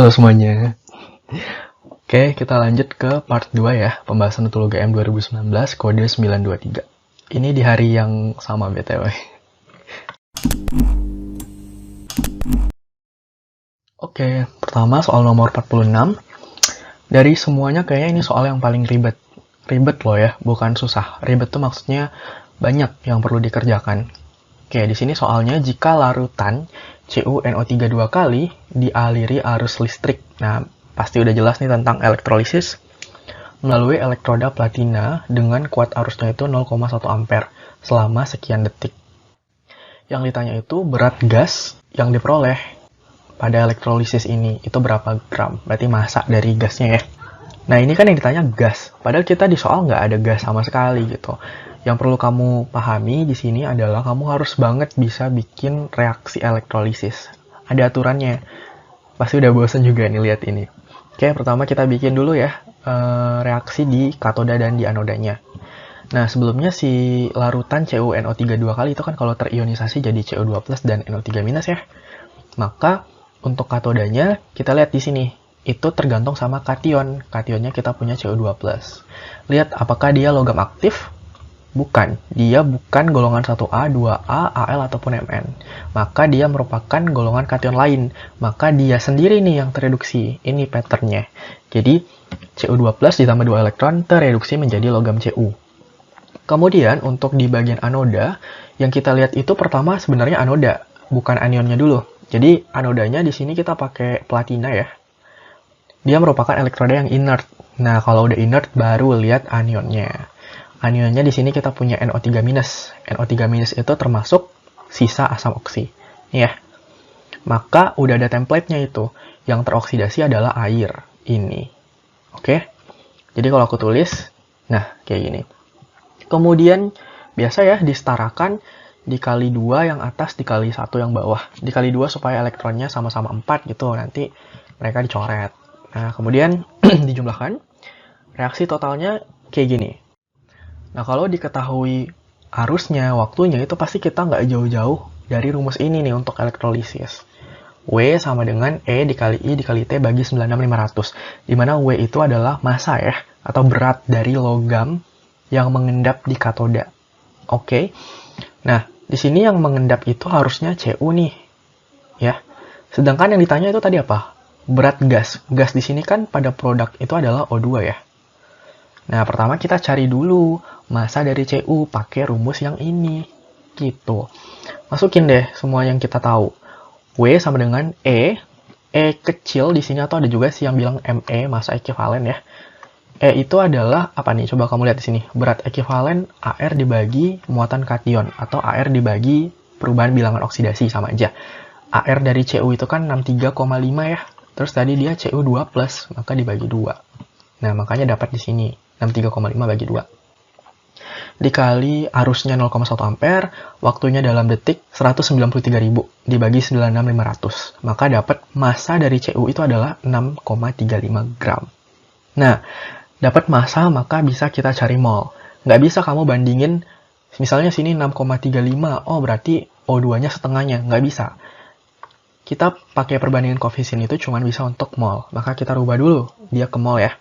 Halo semuanya. Oke, kita lanjut ke part 2 ya, pembahasan Utologi M 2019 kode 923. Ini di hari yang sama BTW. Oke, pertama soal nomor 46. Dari semuanya kayaknya ini soal yang paling ribet. Ribet loh ya, bukan susah. Ribet tuh maksudnya banyak yang perlu dikerjakan. Oke, di sini soalnya jika larutan CuNO3 dua kali dialiri arus listrik. Nah, pasti udah jelas nih tentang elektrolisis melalui elektroda platina dengan kuat arusnya itu 0,1 ampere selama sekian detik. Yang ditanya itu berat gas yang diperoleh pada elektrolisis ini itu berapa gram, berarti massa dari gasnya ya. Nah, ini kan yang ditanya gas, padahal kita di soal nggak ada gas sama sekali gitu. Yang perlu kamu pahami di sini adalah kamu harus banget bisa bikin reaksi elektrolisis. Ada aturannya. Pasti udah bosen juga nih lihat ini. Oke, pertama kita bikin dulu ya reaksi di katoda dan di anodanya. Nah, sebelumnya si larutan CuNO3 dua kali itu kan kalau terionisasi jadi CO2+ dan NO3- ya. Maka untuk katodanya kita lihat di sini. Itu tergantung sama kation. Kationnya kita punya CO2+. Lihat apakah dia logam aktif? Bukan. Dia bukan golongan 1A, 2A, Al ataupun Mn. Maka dia merupakan golongan kation lain. Maka dia sendiri nih yang tereduksi. Ini patternnya. Jadi Cu2+ ditambah 2 elektron tereduksi menjadi logam Cu. Kemudian untuk di bagian anoda, yang kita lihat itu pertama sebenarnya anoda, bukan anionnya dulu. Jadi anodanya di sini kita pakai platina ya. Dia merupakan elektroda yang inert. Nah, kalau udah inert baru lihat anionnya. Anionnya di sini kita punya NO3-. NO3- itu termasuk sisa asam oksi. Ya. Maka udah ada template-nya itu. Yang teroksidasi adalah air. Ini. Oke. Jadi kalau aku tulis, nah kayak gini. Kemudian biasa ya disetarakan dikali 2 yang atas dikali 1 yang bawah. Dikali 2 supaya elektronnya sama-sama 4 gitu. Nanti mereka dicoret. Nah, kemudian dijumlahkan. Reaksi totalnya kayak gini. Nah, kalau diketahui arusnya, waktunya, itu pasti kita nggak jauh-jauh dari rumus ini nih untuk elektrolisis. W sama dengan E dikali I dikali T bagi 96.500. Di mana W itu adalah massa ya, atau berat dari logam yang mengendap di katoda. Oke. Nah, di sini yang mengendap itu harusnya Cu nih. Ya. Sedangkan yang ditanya itu tadi apa? Berat gas. Gas di sini kan pada produk itu adalah O2 ya. Nah, pertama kita cari dulu massa dari Cu pakai rumus yang ini. Gitu. Masukin deh semua yang kita tahu. W sama dengan E. E kecil di sini atau ada juga sih yang bilang Me, massa ekivalen ya. E itu adalah apa nih? Coba kamu lihat di sini. Berat ekivalen Ar dibagi muatan kation atau Ar dibagi perubahan bilangan oksidasi sama aja. Ar dari Cu itu kan 63,5 ya. Terus tadi dia Cu2+, maka dibagi 2. Nah, makanya dapat di sini 63,5 bagi 2. Dikali arusnya 0,1 ampere, waktunya dalam detik 193.000 dibagi 96.500. Maka dapat massa dari Cu itu adalah 6,35 gram. Nah, dapat massa maka bisa kita cari mol. Nggak bisa kamu bandingin, misalnya sini 6,35, oh berarti O2-nya setengahnya. Nggak bisa. Kita pakai perbandingan koefisien itu cuma bisa untuk mol. Maka kita rubah dulu dia ke mol ya.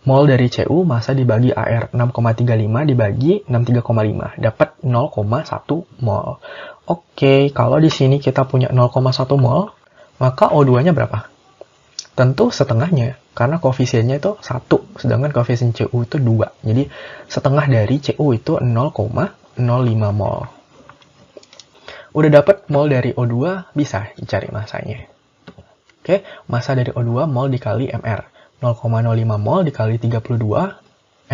Mol dari Cu massa dibagi Ar 6,35 dibagi 63,5 dapat 0,1 mol. Oke, kalau di sini kita punya 0,1 mol, maka O2-nya berapa? Tentu setengahnya, karena koefisiennya itu 1, sedangkan koefisien Cu itu 2. Jadi setengah dari Cu itu 0,05 mol. Udah dapat mol dari O2, bisa dicari massanya. Oke, massa dari O2 mol dikali Mr. 0,05 mol dikali 32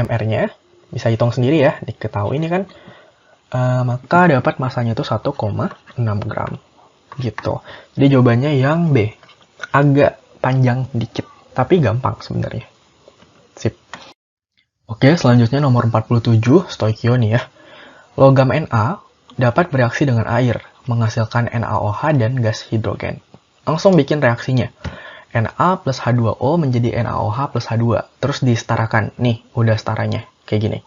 mR-nya. Bisa hitung sendiri ya, diketahui ini kan. Maka dapat massanya itu 1,6 gram. Gitu. Jadi jawabannya yang B. Agak panjang dikit, tapi gampang sebenarnya. Sip. Oke, selanjutnya nomor 47, stoikio nih ya. Logam Na dapat bereaksi dengan air, menghasilkan NaOH dan gas hidrogen. Langsung bikin reaksinya. Na plus H2O menjadi NaOH plus H2. Terus disetarakan. Nih, udah setaranya. Kayak gini.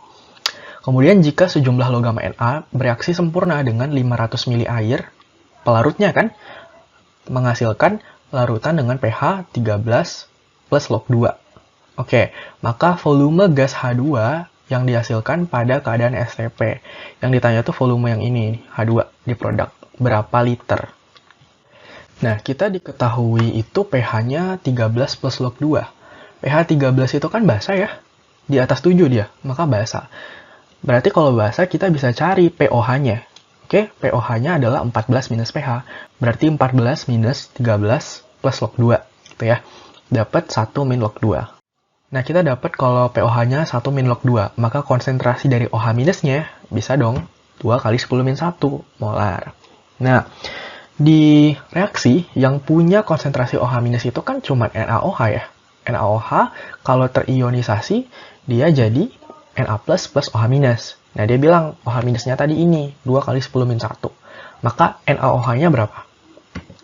Kemudian jika sejumlah logam Na bereaksi sempurna dengan 500 ml air, pelarutnya kan, menghasilkan larutan dengan pH 13 plus log 2. Oke, maka volume gas H2 yang dihasilkan pada keadaan STP. Yang ditanya tuh volume yang ini, H2 di produk. Berapa liter? Nah, kita diketahui itu pH-nya 13 plus log 2. pH 13 itu kan basa ya. Di atas 7 dia, maka basa. Berarti kalau basa kita bisa cari pOH-nya. Oke, pOH-nya adalah 14 minus pH. Berarti 14 minus 13 plus log 2. Gitu ya. Dapat 1 min log 2. Nah, kita dapat kalau pOH-nya 1 min log 2. Maka konsentrasi dari OH minusnya bisa dong 2 kali 10 min 1 molar. Nah, di reaksi yang punya konsentrasi OH minus itu kan cuma NaOH ya. NaOH kalau terionisasi dia jadi Na plus plus OH minus. Nah, dia bilang OH minusnya tadi ini 2 kali 10 min 1. Maka NaOH-nya berapa?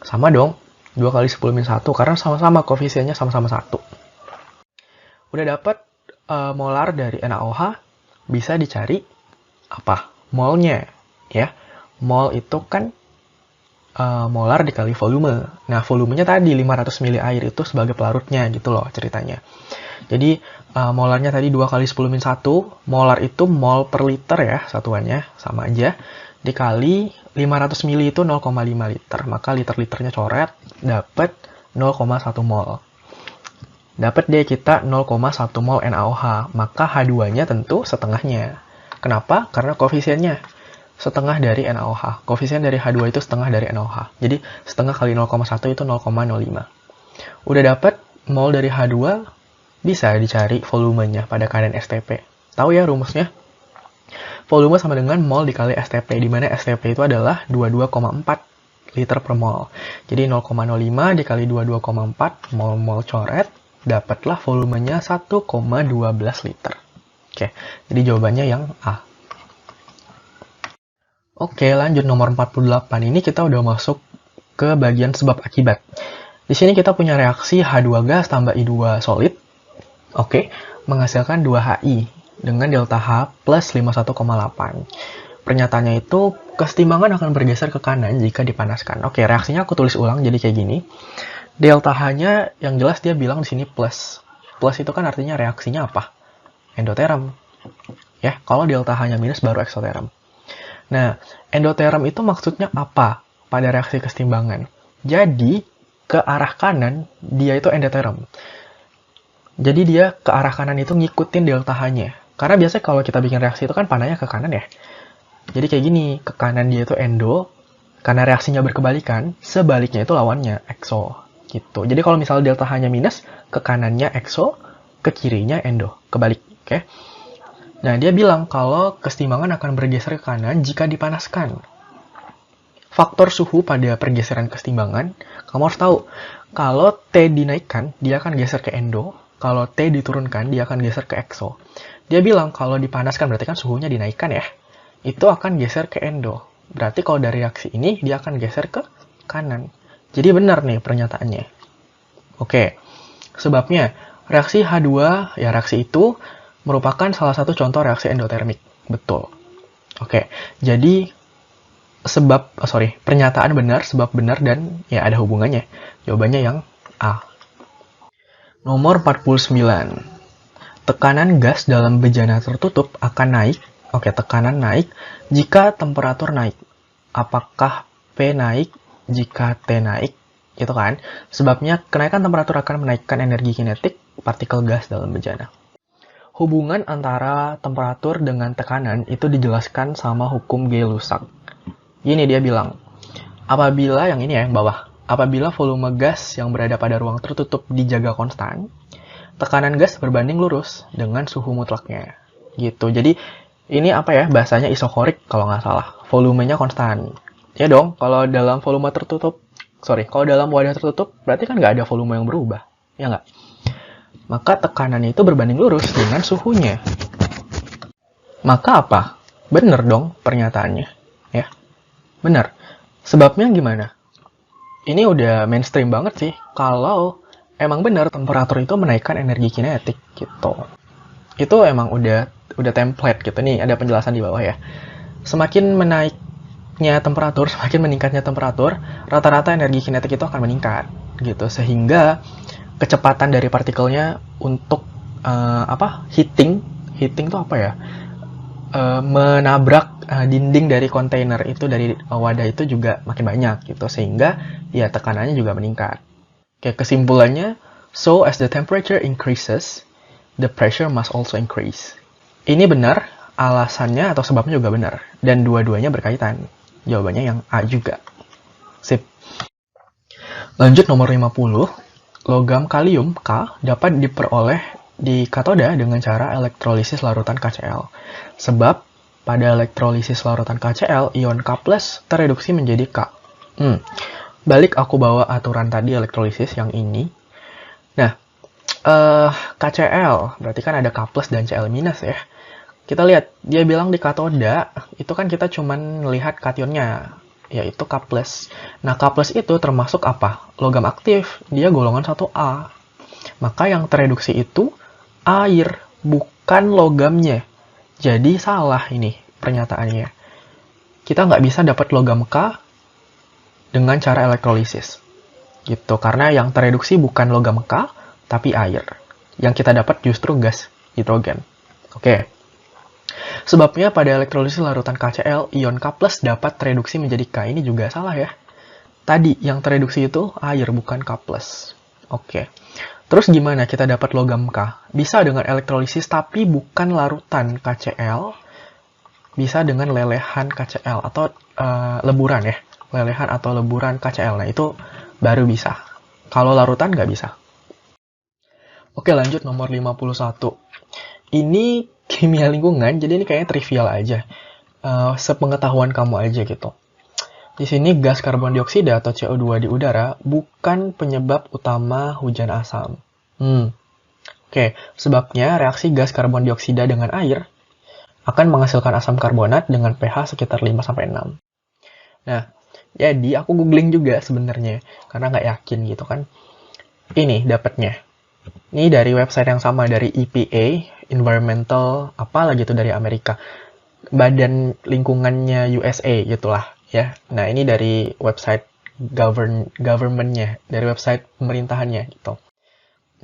Sama dong, 2 kali 10 min 1 karena sama-sama koefisiennya sama-sama 1. Udah dapat molar dari NaOH, bisa dicari apa? Molnya ya. Mol itu kan molar dikali volume. Nah, volumenya tadi 500 ml air itu sebagai pelarutnya gitu loh ceritanya. Jadi, molarnya tadi 2 kali 10 min 1. Molar itu mol per liter ya, satuannya sama aja. Dikali 500 ml itu 0,5 liter. Maka liter-liternya coret, dapat 0,1 mol. Dapat deh kita 0,1 mol NaOH. Maka H2-nya tentu setengahnya. Kenapa? Karena koefisiennya setengah dari NaOH. Koefisien dari H2 itu setengah dari NaOH. Jadi, setengah kali 0,1 itu 0,05. Udah dapat mol dari H2, bisa dicari volumenya pada keadaan STP. Tahu ya rumusnya? Volume sama dengan mol dikali STP, di mana STP itu adalah 22,4 liter per mol. Jadi, 0,05 dikali 22,4 mol-mol coret, dapatlah volumenya 1,12 liter. Oke, jadi jawabannya yang A. Oke, lanjut nomor 48. Ini kita udah masuk ke bagian sebab akibat. Di sini kita punya reaksi H2 gas tambah I2 solid. Oke, menghasilkan 2HI dengan delta H plus 51,8. Pernyataannya itu kesetimbangan akan bergeser ke kanan jika dipanaskan. Oke, reaksinya aku tulis ulang jadi kayak gini. Delta H-nya yang jelas dia bilang di sini plus. Plus itu kan artinya reaksinya apa? Endoterm. Ya, kalau delta H-nya minus baru eksoterm. Nah, endoterm itu maksudnya apa pada reaksi kesetimbangan? Jadi, ke arah kanan, dia itu endoterm. Jadi, dia ke arah kanan itu ngikutin delta H-nya. Karena biasanya kalau kita bikin reaksi itu kan panahnya ke kanan ya. Jadi kayak gini, ke kanan dia itu endo, karena reaksinya berkebalikan, sebaliknya itu lawannya, exo. Gitu. Jadi kalau misalnya delta H-nya minus, ke kanannya exo, ke kirinya endo. Kebalik, oke? Nah, dia bilang kalau kesetimbangan akan bergeser ke kanan jika dipanaskan. Faktor suhu pada pergeseran kesetimbangan, kamu harus tahu, kalau T dinaikkan, dia akan geser ke endo. Kalau T diturunkan, dia akan geser ke exo. Dia bilang kalau dipanaskan, berarti kan suhunya dinaikkan ya. Itu akan geser ke endo. Berarti kalau dari reaksi ini, dia akan geser ke kanan. Jadi benar nih pernyataannya. Oke, sebabnya reaksi H2, ya reaksi itu merupakan salah satu contoh reaksi endotermik. Betul. Oke, jadi pernyataan benar, sebab benar, dan ya ada hubungannya. Jawabannya yang A. Nomor 49. Tekanan gas dalam bejana tertutup akan naik. Oke, tekanan naik jika temperatur naik. Apakah P naik jika T naik? Gitu kan? Sebabnya kenaikan temperatur akan menaikkan energi kinetik partikel gas dalam bejana. Hubungan antara temperatur dengan tekanan itu dijelaskan sama hukum Gay-Lussac. Ini dia bilang, apabila yang ini ya, yang bawah, apabila volume gas yang berada pada ruang tertutup dijaga konstan, tekanan gas berbanding lurus dengan suhu mutlaknya. Gitu. Jadi ini apa ya, bahasanya isokorik kalau nggak salah. Volumenya konstan. Ya dong, kalau dalam dalam wadah tertutup, berarti kan nggak ada volume yang berubah. Ya nggak? Maka tekanannya itu berbanding lurus dengan suhunya. Maka apa? Bener dong pernyataannya. Ya, bener. Sebabnya gimana? Ini udah mainstream banget sih. Kalau emang bener temperatur itu menaikkan energi kinetik gitu. Itu emang udah template gitu nih. Ada penjelasan di bawah ya. Semakin semakin meningkatnya temperatur, rata-rata energi kinetik itu akan meningkat gitu, sehingga kecepatan dari partikelnya untuk heating itu apa ya, menabrak dinding dari kontainer itu, dari wadah itu juga makin banyak gitu, sehingga ya tekanannya juga meningkat. Oke, kesimpulannya, so as the temperature increases, the pressure must also increase. Ini benar, alasannya atau sebabnya juga benar, dan dua-duanya berkaitan. Jawabannya yang A juga. Sip. Lanjut nomor 50. Logam kalium K dapat diperoleh di katoda dengan cara elektrolisis larutan KCl. Sebab pada elektrolisis larutan KCl, ion K+ tereduksi menjadi K. Balik aku bawa aturan tadi elektrolisis yang ini. Nah, KCl berarti kan ada K+ dan Cl- ya. Kita lihat, dia bilang di katoda, itu kan kita cuman melihat kationnya, yaitu K+. Nah, K+ itu termasuk apa? Logam aktif, dia golongan 1A. Maka yang tereduksi itu air, bukan logamnya. Jadi salah ini pernyataannya. Kita nggak bisa dapat logam K dengan cara elektrolisis. Gitu, karena yang tereduksi bukan logam K, tapi air. Yang kita dapat justru gas hidrogen. Oke. Sebabnya pada elektrolisis larutan KCl, ion K+ dapat tereduksi menjadi K. Ini juga salah ya. Tadi yang tereduksi itu air, bukan K+. Oke. Terus gimana kita dapat logam K? Bisa dengan elektrolisis tapi bukan larutan KCl. Bisa dengan lelehan KCl atau leburan ya. Lelehan atau leburan KCl. Nah, itu baru bisa. Kalau larutan nggak bisa. Oke, lanjut nomor 51. Ini kimia lingkungan, jadi ini kayaknya trivial aja. Sepengetahuan kamu aja gitu. Di sini gas karbon dioksida atau CO2 di udara bukan penyebab utama hujan asam. Oke, sebabnya reaksi gas karbon dioksida dengan air akan menghasilkan asam karbonat dengan pH sekitar 5-6. Nah, jadi aku googling juga sebenarnya, karena nggak yakin gitu kan. Ini dapatnya. Ini dari website yang sama, dari EPA, Environmental, apalah gitu dari Amerika. Badan lingkungannya USA gitulah ya. Nah, ini dari website government-nya, dari website pemerintahannya gitu.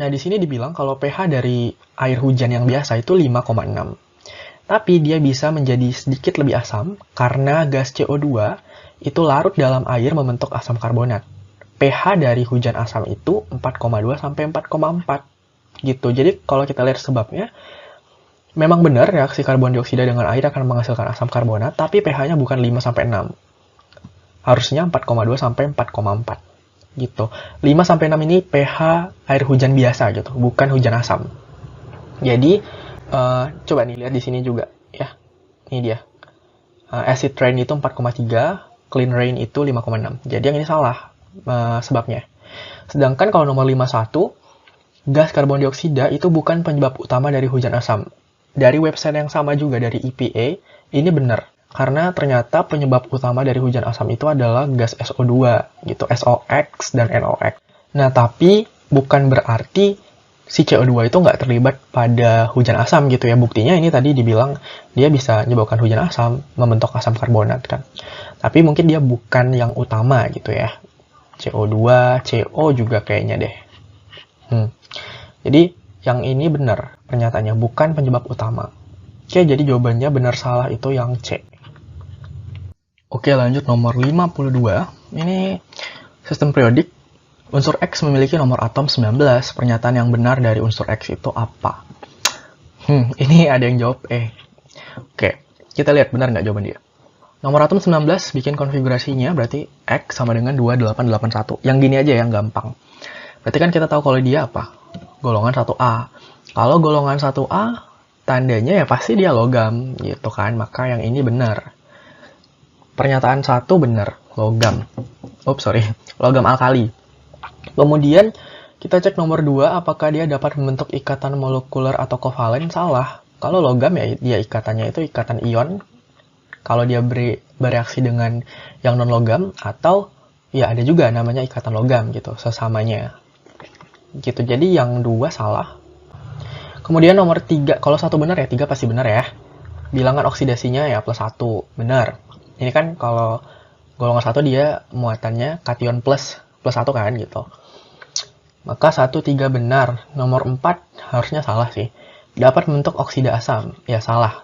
Nah, di sini dibilang kalau pH dari air hujan yang biasa itu 5,6. Tapi dia bisa menjadi sedikit lebih asam karena gas CO2 itu larut dalam air membentuk asam karbonat. pH dari hujan asam itu 4,2 sampai 4,4 gitu. Jadi kalau kita lihat sebabnya, memang benar reaksi karbon dioksida dengan air akan menghasilkan asam karbonat, tapi pH-nya bukan 5 sampai 6. Harusnya 4,2 sampai 4,4 gitu. 5 sampai 6 ini pH air hujan biasa gitu, bukan hujan asam. Jadi coba nih lihat di sini juga ya. Ini dia. Acid rain itu 4,3, clean rain itu 5,6. Jadi yang ini salah sebabnya. Sedangkan kalau nomor 51, gas karbon dioksida itu bukan penyebab utama dari hujan asam. Dari website yang sama juga, dari EPA, ini benar. Karena ternyata penyebab utama dari hujan asam itu adalah gas SO2, gitu, SOX dan NOx. Nah, tapi bukan berarti si CO2 itu nggak terlibat pada hujan asam gitu ya. Buktinya ini tadi dibilang dia bisa menyebabkan hujan asam, membentuk asam karbonat kan. Tapi mungkin dia bukan yang utama gitu ya. CO2, CO juga kayaknya deh. Jadi yang ini benar pernyataannya, bukan penyebab utama. Oke, jadi jawabannya benar salah itu yang C. Oke, lanjut nomor 52. Ini sistem periodik. Unsur X memiliki nomor atom 19. Pernyataan yang benar dari unsur X itu apa? Ini ada yang jawab E. Oke, kita lihat benar nggak jawaban dia. Nomor atom 19 bikin konfigurasinya berarti X sama dengan 2881. Yang gini aja yang gampang. Berarti kan kita tahu kalau dia apa? Golongan 1A. Kalau golongan 1A, tandanya ya pasti dia logam gitu kan. Maka yang ini benar. Pernyataan 1 benar, logam. Logam alkali. Kemudian kita cek nomor 2, apakah dia dapat membentuk ikatan molekuler atau kovalen? Salah. Kalau logam ya dia ikatannya itu ikatan ion. Kalau dia bereaksi dengan yang non-logam, atau ya ada juga namanya ikatan logam gitu, sesamanya. Gitu, jadi yang 2 salah. Kemudian nomor 3, kalau 1 benar ya 3 pasti benar ya. Bilangan oksidasinya ya +1, benar. Ini kan kalau golongan 1 dia muatannya kation plus 1 kan gitu. Maka 1, 3 benar. Nomor 4 harusnya salah sih. Dapat membentuk oksida asam. Ya salah.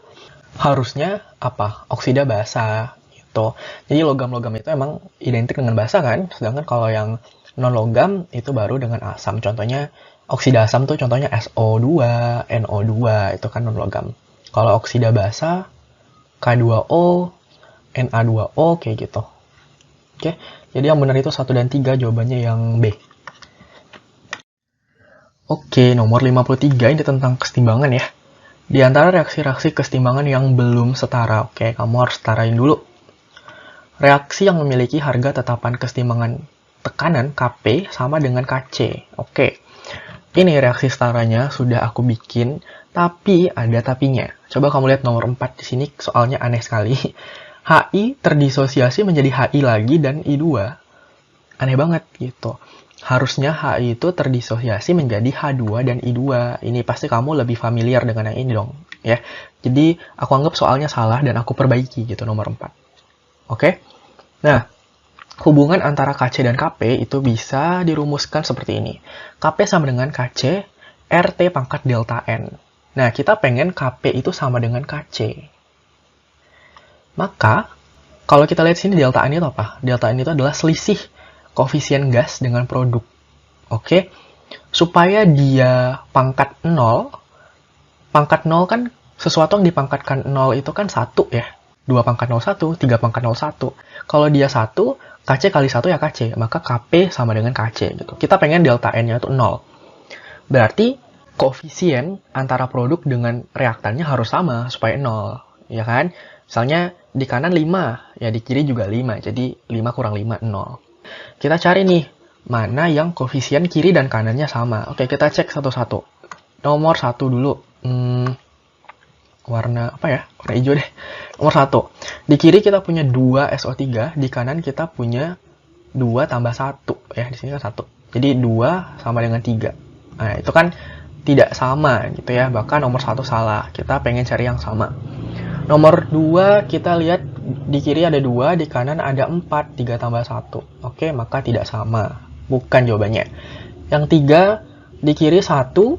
Harusnya apa? Oksida basa gitu. Jadi logam-logam itu emang identik dengan basa kan? Sedangkan kalau yang non-logam itu baru dengan asam. Contohnya oksida asam tuh contohnya SO2, NO2 itu kan non-logam. Kalau oksida basa K2O, Na2O kayak gitu. Oke. Jadi yang benar itu 1 dan 3, jawabannya yang B. Oke, nomor 53 ini tentang kesetimbangan ya. Di antara reaksi-reaksi kesetimbangan yang belum setara, oke, kamu harus setarain dulu. Reaksi yang memiliki harga tetapan kesetimbangan tekanan Kp sama dengan Kc. Oke, ini reaksi setaranya sudah aku bikin, tapi ada tapinya. Coba kamu lihat nomor 4 di sini, soalnya aneh sekali. Hi terdisosiasi menjadi Hi lagi dan I2. Aneh banget gitu. Harusnya Hi itu terdisosiasi menjadi H2 dan I2. Ini pasti kamu lebih familiar dengan yang ini dong, ya. Jadi aku anggap soalnya salah dan aku perbaiki gitu nomor 4. Oke? Nah, hubungan antara Kc dan Kp itu bisa dirumuskan seperti ini. Kp sama dengan Kc, RT pangkat delta N. Nah, kita pengen Kp itu sama dengan Kc. Maka, kalau kita lihat sini delta N itu apa? Delta N itu adalah selisih koefisien gas dengan produk. Oke? Supaya dia pangkat 0 kan sesuatu yang dipangkatkan 0 itu kan 1 ya. 2 pangkat 0, 1, 3 pangkat 0, 1. Kalau dia 1, Kc kali 1 ya Kc. Maka Kp sama dengan Kc gitu. Kita pengen delta N-nya itu 0. Berarti koefisien antara produk dengan reaktannya harus sama supaya 0. Ya kan? Misalnya di kanan 5, ya di kiri juga 5. Jadi 5 kurang 5, 0. Kita cari nih, mana yang koefisien kiri dan kanannya sama. Oke, kita cek satu-satu. Nomor 1 dulu. Warna apa ya? Warna hijau deh. Nomor 1. Di kiri kita punya 2 SO3, di kanan kita punya 2 tambah 1. Ya, di sini kan 1. Jadi 2 sama dengan 3. Nah, itu kan tidak sama gitu ya. Bahkan nomor 1 salah. Kita pengen cari yang sama. Nomor 2 kita lihat di kiri ada 2, di kanan ada 4, 3 tambah 1. Oke, maka tidak sama. Bukan jawabannya. Yang 3, di kiri 1,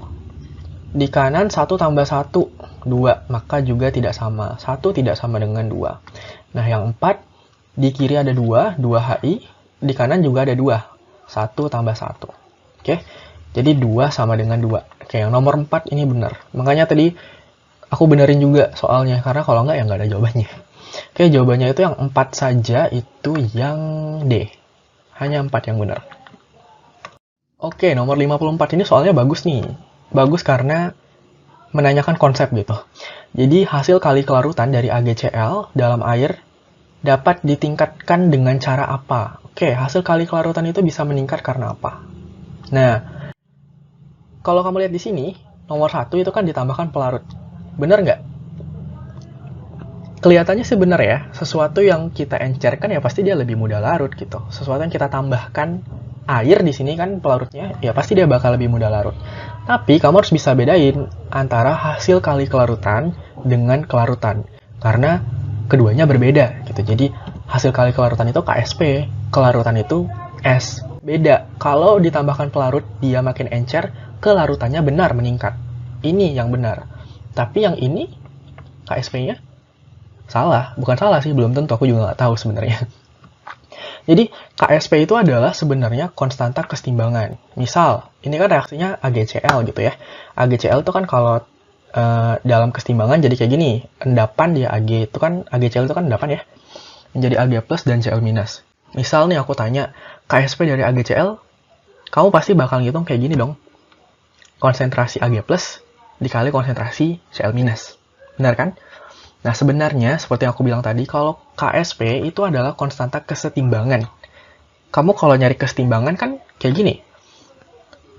di kanan 1 tambah 1, 2. Maka juga tidak sama. 1 tidak sama dengan 2. Nah, yang 4, di kiri ada 2, 2 HI, di kanan juga ada 2. 1 tambah 1. Oke, jadi 2 sama dengan 2. Oke, yang nomor 4 ini benar. Makanya tadi aku benerin juga soalnya, karena kalau nggak ya nggak ada jawabannya. Oke, jawabannya itu yang 4 saja, itu yang D. Hanya 4 yang benar. Oke, nomor 54 ini soalnya bagus nih. Bagus karena menanyakan konsep gitu. Jadi, hasil kali kelarutan dari AgCl dalam air dapat ditingkatkan dengan cara apa? Oke, hasil kali kelarutan itu bisa meningkat karena apa? Nah, kalau kamu lihat di sini, nomor 1 itu kan ditambahkan pelarut. Benar nggak? Kelihatannya sih benar ya. Sesuatu yang kita encerkan ya pasti dia lebih mudah larut gitu. Sesuatu yang kita tambahkan air di sini kan pelarutnya, ya pasti dia bakal lebih mudah larut. Tapi kamu harus bisa bedain antara hasil kali kelarutan dengan kelarutan. Karena keduanya berbeda gitu. Jadi hasil kali kelarutan itu KSP, kelarutan itu S. Beda. Kalau ditambahkan pelarut, dia makin encer, kelarutannya benar meningkat. Ini yang benar. Tapi yang ini, KSP-nya, salah. Bukan salah sih, belum tentu. Aku juga nggak tahu sebenarnya. Jadi, KSP itu adalah sebenarnya konstanta kesetimbangan. Misal, ini kan reaksinya AgCl gitu ya. AgCl itu kan kalau dalam kesetimbangan jadi kayak gini. Endapan dia AgCl itu kan endapan ya. Menjadi Ag plus dan Cl minus. Misal nih aku tanya, KSP dari AgCl, kamu pasti bakal ngitung kayak gini dong. Konsentrasi Ag plus dikali konsentrasi Cl minus. Benar kan? Nah, sebenarnya seperti yang aku bilang tadi, kalau KSP itu adalah konstanta kesetimbangan. Kamu kalau nyari kesetimbangan kan kayak gini.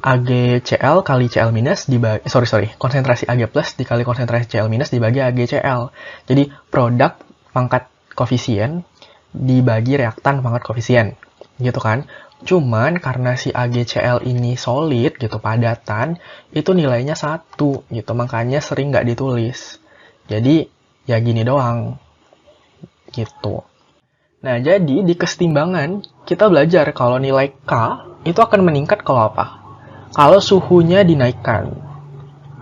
AgCl kali Cl minus dibagi, konsentrasi Ag plus dikali konsentrasi Cl minus dibagi AgCl. Jadi, produk pangkat koefisien dibagi reaktan pangkat koefisien. Gitu kan? Cuman karena si AgCl ini solid gitu, padatan, itu nilainya 1 gitu, makanya sering nggak ditulis. Jadi, ya gini doang. Gitu. Nah, jadi di kesetimbangan, kita belajar kalau nilai K itu akan meningkat kalau apa? Kalau suhunya dinaikkan.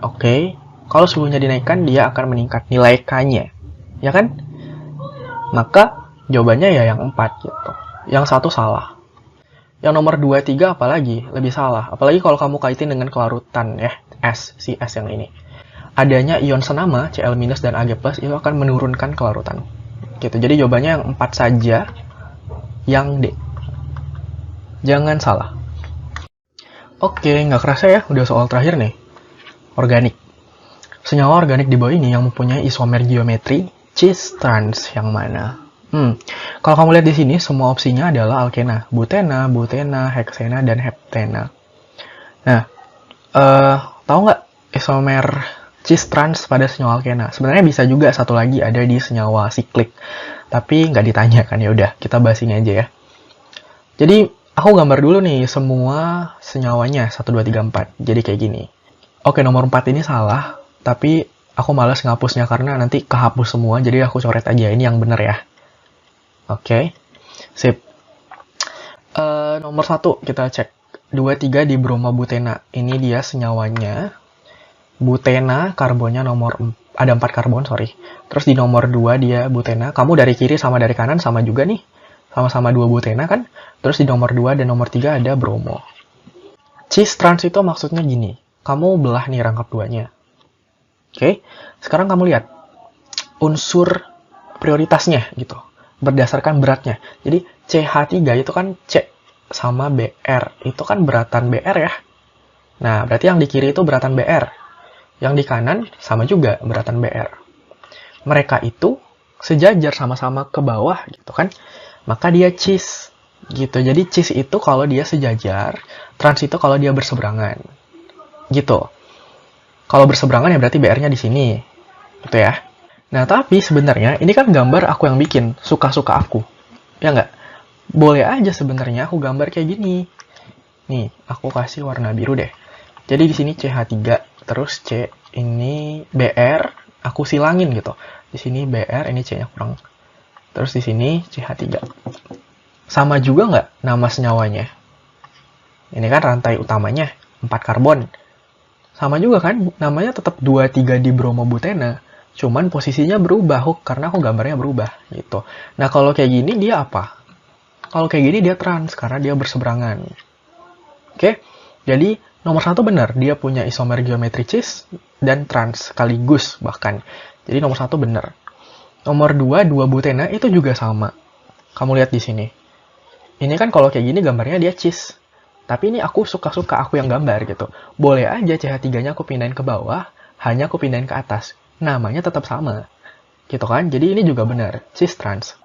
Oke, kalau suhunya dinaikkan, dia akan meningkat nilai K-nya. Ya kan? Maka jawabannya ya yang 4 gitu. Yang satu salah. Yang nomor 2, 3 apalagi? Lebih salah. Apalagi kalau kamu kaitin dengan kelarutan ya, S, si S yang ini. Adanya ion senama, Cl- dan Ag+, itu akan menurunkan kelarutan. Gitu. Jadi jawabannya yang 4 saja, yang D. Jangan salah. Oke, nggak kerasa ya, udah soal terakhir nih. Organik. Senyawa organik di bawah ini yang mempunyai isomer geometri cis trans yang mana? Kalau kamu lihat di sini, semua opsinya adalah alkena, butena, butena, heksena, dan heptena. Nah, tahu nggak isomer cis trans pada senyawa alkena? Sebenarnya bisa juga satu lagi ada di senyawa siklik, tapi nggak ditanyakan. Ya udah, kita bahas ini aja ya. Jadi aku gambar dulu nih semua senyawanya 1, 2, 3, 4. Jadi kayak gini. Oke, nomor 4 ini salah, tapi aku males ngapusnya karena nanti kehapus semua, jadi aku coret aja. Ini yang bener ya. Oke, sip. Nomor 1 kita cek. 2, 3 di bromobutena. Ini dia senyawanya. Butena, karbonnya ada 4 karbon, sorry. Terus di nomor 2 dia butena. Kamu dari kiri sama dari kanan sama juga nih. Sama-sama 2 butena kan? Terus di nomor 2 dan nomor 3 ada bromo. Cis trans itu maksudnya gini. Kamu belah nih rangkap 2-nya. Oke, sekarang kamu lihat unsur prioritasnya gitu. Berdasarkan beratnya. Jadi CH3 itu kan C sama BR. Itu kan beratan BR ya. Nah, berarti yang di kiri itu beratan BR. Yang di kanan sama juga beratan BR. Mereka itu sejajar sama-sama ke bawah gitu kan. Maka dia cis gitu. Jadi cis itu kalau dia sejajar, trans itu kalau dia berseberangan. Gitu. Kalau berseberangan ya berarti BR-nya di sini. Gitu ya. Nah, tapi sebenarnya ini kan gambar aku yang bikin, suka-suka aku. Ya nggak? Boleh aja sebenarnya aku gambar kayak gini. Nih, aku kasih warna biru deh. Jadi di sini CH3, terus C ini BR, aku silangin gitu. Di sini BR, ini C-nya kurang. Terus di sini CH3. Sama juga nggak nama senyawanya? Ini kan rantai utamanya, 4 karbon. Sama juga kan, namanya tetap 2, 3 di bromobutena. Cuman posisinya berubah, karena aku gambarnya berubah gitu. Nah, kalau kayak gini dia apa? Kalau kayak gini dia trans, karena dia berseberangan. Oke? Jadi, nomor 1 benar, dia punya isomer geometri cis dan trans sekaligus bahkan. Jadi nomor 1 benar. Nomor 2, 2 butena itu juga sama. Kamu lihat di sini. Ini kan kalau kayak gini gambarnya dia cis. Tapi ini aku suka-suka aku yang gambar gitu. Boleh aja CH3-nya aku pindahin ke bawah, hanya aku pindahin ke atas. Namanya tetap sama. Gitu kan? Jadi ini juga benar, cis trans.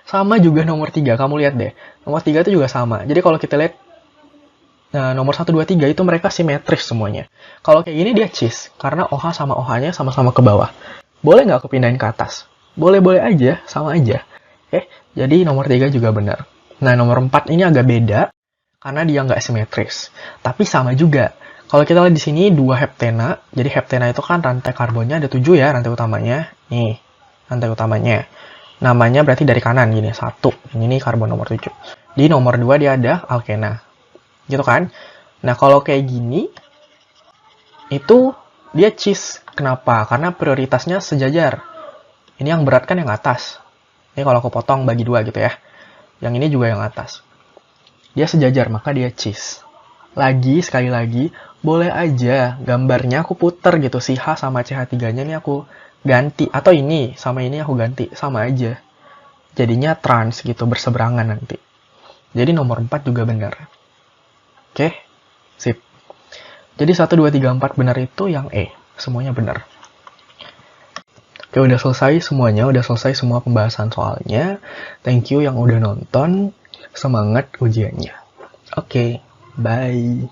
Sama juga nomor 3, kamu lihat deh. Nomor 3 itu juga sama. Jadi kalau kita lihat nomor 1, 2, 3 itu mereka simetris semuanya. Kalau kayak gini dia cis, karena OH sama OH-nya sama-sama ke bawah. Boleh nggak aku pindahin ke atas? Boleh-boleh aja, sama aja. Oke, jadi nomor 3 juga benar. Nah, nomor 4 ini agak beda, karena dia nggak simetris. Tapi sama juga. Kalau kita lihat di sini 2 heptena, jadi heptena itu kan rantai karbonnya ada 7 ya, rantai utamanya. Nih, rantai utamanya. Namanya berarti dari kanan gini, 1. Ini karbon nomor 7. Di nomor 2 dia ada alkena. Gitu kan? Nah, kalau kayak gini, itu dia cis. Kenapa? Karena prioritasnya sejajar. Ini yang berat kan yang atas. Ini kalau aku potong bagi 2 gitu ya. Yang ini juga yang atas. Dia sejajar, maka dia cis. Sekali lagi, boleh aja gambarnya aku puter gitu. Si H sama CH3-nya ini aku ganti. Atau ini sama ini aku ganti. Sama aja. Jadinya trans gitu, berseberangan nanti. Jadi nomor 4 juga benar. Oke, sip. Jadi 1, 2, 3, 4 benar itu yang E. Semuanya benar. Oke, udah selesai semuanya. Udah selesai semua pembahasan soalnya. Thank you yang udah nonton. Semangat ujiannya. Oke, bye.